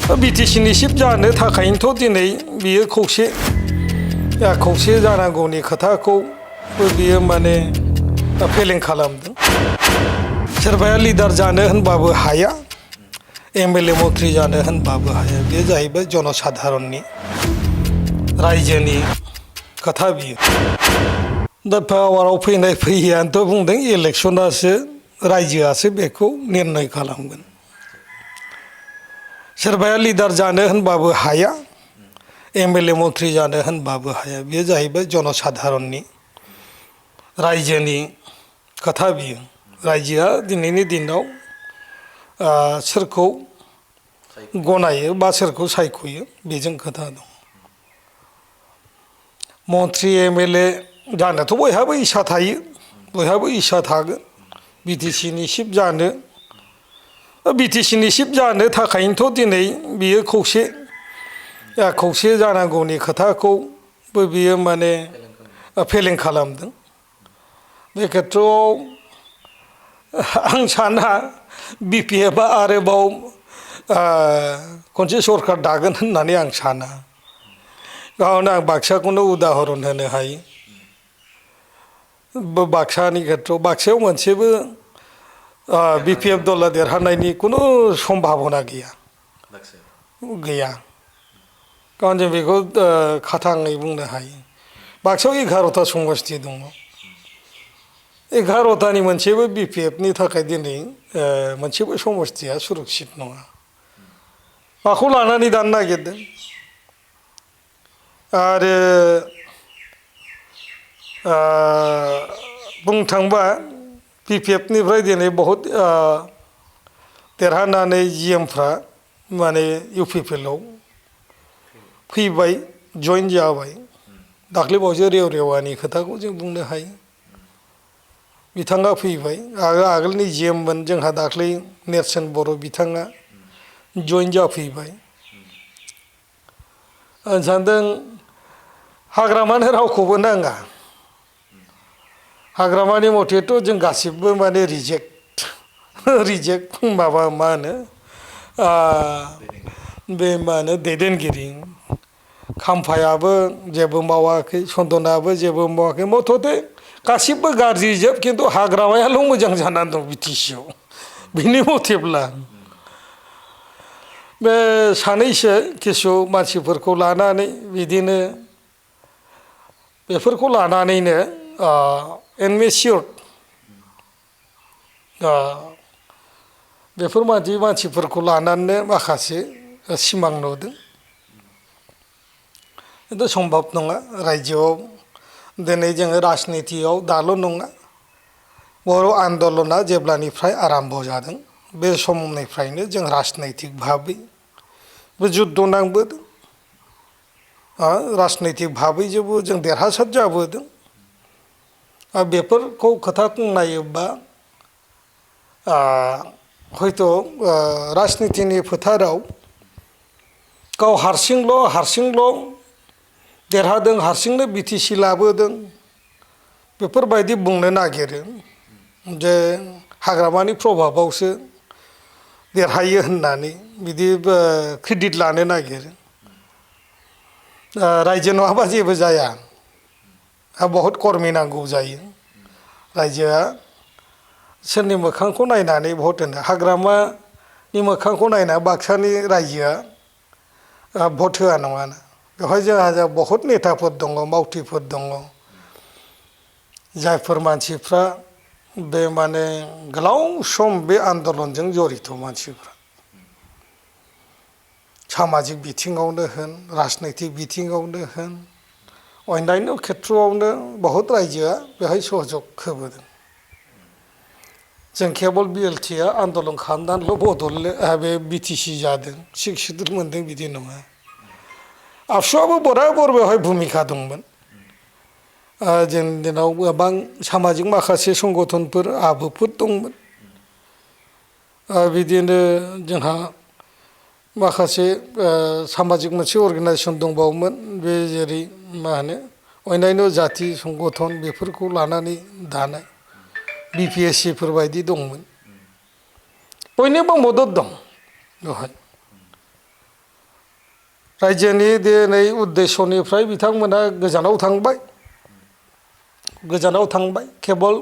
बिटिसिनि सिफ जानो थाखायनोथ' दिनै बियो खौसे जानांगौनि खोथाखौ बियो माने फेलें खालामदों। सोरबाया लिडार जानो होनबाबो हाया, एमएलए मन्थ्रि जानो होनबाबो हाया। बे जाहैबाय जनसाधारननि रायजोनि खोथा बियो। दा पावाराव फैनाय फैयैआनोथ' बुंदों इलेक्सनासो रायजोआसो बेखौ निर्णय खालामगोन। सोरबाया लिडार जानो होनबाबो हाया, एमएलए मन्थ्रि जानो होनबाबो हाया। बे जाहैबाय जनसाधारननि रायजोनि खोथा बियो। रायजोआ दिनैनि दिनाव सोरखौ गनायो बा सोरखौ सायख'यो बेजों खोथा दं। मन्थ्रि एमएलए जानोथ' बयहाबो इसा थायो, बयहाबो इसा थागोन बिटिसिनि सिफ जानो। बिटिसिनि सिफ जानो थाखायनोथ' दिनै बियो खौसे जानांगौनि खोथाखौ बियो माने फेलें खालामदों। बे खेथ्रआव आं साना बिपिएफआ आरोबाव खनसे सरखार दागोन होननानै आं साना। गावनो आं बाक्साखौनो उदाहरन होनो हायो। बाक्सानि खेथ्रआव बाक्सायाव मोनसेबो बिपिएफ दला देरहानायनि खुनु सम्भाबना गैया। गावनो जों बेखौ खाथाङै बुंनो हायो। बाक्सायाव 11ता समस्ति दङ। 11तानि मोनसेबो बिपिएफनि थाखाय दिनै मोनसेबो समस्तिया सुरक्षित नङा। माखौ लानानै दानो नागिरदों? आरो बुंनो थांबा बिपिएफनिफ्राय दिनै बहुद देरहानानै जिएमफ्रा माने इउपिपिएलआव फैबाय, जइन जाबाय। दाख्लै बावैसो रेवरेवानि खोथाखौ जों बुंनो हायो। बिथाङा फैबाय, आगोलनि जिएममोन जोंहा दाख्लै नेरसोन बर' बिथाङा जइन जाफैबाय। आं सानदों हाग्रामानो रावखौबो नाङा। हाग्रामानि मथेथ' जों गासिबो माने रिजेक्ट माबा मा होनो बे मा होनो दैदेनगिरि। खाम्फायाबो जेबो मावाखै, सन्दनाबो जेबो मावाखै। मथथे गासिबो गाज्रिजोब, खिन्थु हाग्रामायाल' मोजां जानानै दं बिटिसिआव बिनि मथेब्ला। बे सानैसो किसु मानसिफोरखौ लानानै बिदिनो बेफोरखौ लानानैनो एनमेसियर बेफोर मानसिफोरखौ लानानैनो माखासे सिमां नुदों। खिन्थु सम्भब नङा। रायजोआव दिनै जोङो राजनितियाव दाल' नङा, बर' आन्दलना जेब्लानिफ्राय आराम्भ जादों बे समनिफ्रायनो जों राजनैतिक भाबै जुद्ध नांबोदों। राजनैतिक भाबैजोंबो जों देरहासार जाबोदों। बेफोरखौ खोथाखौ नायोबा हयथ' राजनितिनि फोथाराव गाव हारसिंल' देरहादों, हारसिंनो बिटिसि लाबोदों बेफोरबायदि बुंनो नागिरो जे हाग्रामानि प्रभाबावसो देरहायो होननानै बिदि क्रेडिट लानो नागिरो। रायजो नङाबा जेबो जाया। बहुत कर्मि नांगौ जायो। रायजोआ सोरनि मोखांखौ नायनानै भट होनो? हाग्रामानि मोखांखौ नायना बाक्सानि रायजोआ भट होआ नङाना। बेवहाय जोंहा बहुत नेताफोर दङ, मावथिफोर दङ, जायफोर मानसिफ्रा बे माने गोलाव सम बे आन्दलनजों जड़ित मानसिफ्रा। सामाजिक बिथिङावनो होन, राजनैतिक बिथिङावनो होन, अन्यान्य खेथ्रआवनो बहुत रायजोआ बेहाय सहयोग होबोदों। जों केबल बिएलटिआ आन्दलन खालामनानैल' बे बिटिसि जादों, सिट मोन्दों बिदि नङा। आबसुआबो बराबर बेवहाय भुमिका दंमोन। जोंनि दिनाव गोबां सामाजिक माखासे संगठनफोर आबोफोर दंमोन। बिदिनो जोंहा माखासे सामाजिक मोनसे अर्गेनाइजेसन दंबावोमोन, बे जेरै मा होनो अन्यान्य जाति संगठन बेफोरखौ लानानै दानाय बिपिएससिफोर बायदि दंमोन। बयनिबो मदद दं बेवहाय। रायजोनि दिनै उद्देस्यनिफ्राय बिथांमोना गोजानाव थांबाय केबल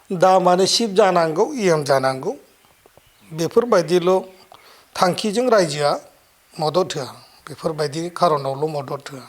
दा माने शिब जानांगौ इयं जानांगौ बेफोरबायदिल' थांखिजों रायजोआ मदद होआ बेफोरबायदि खारनावल' मदद होआ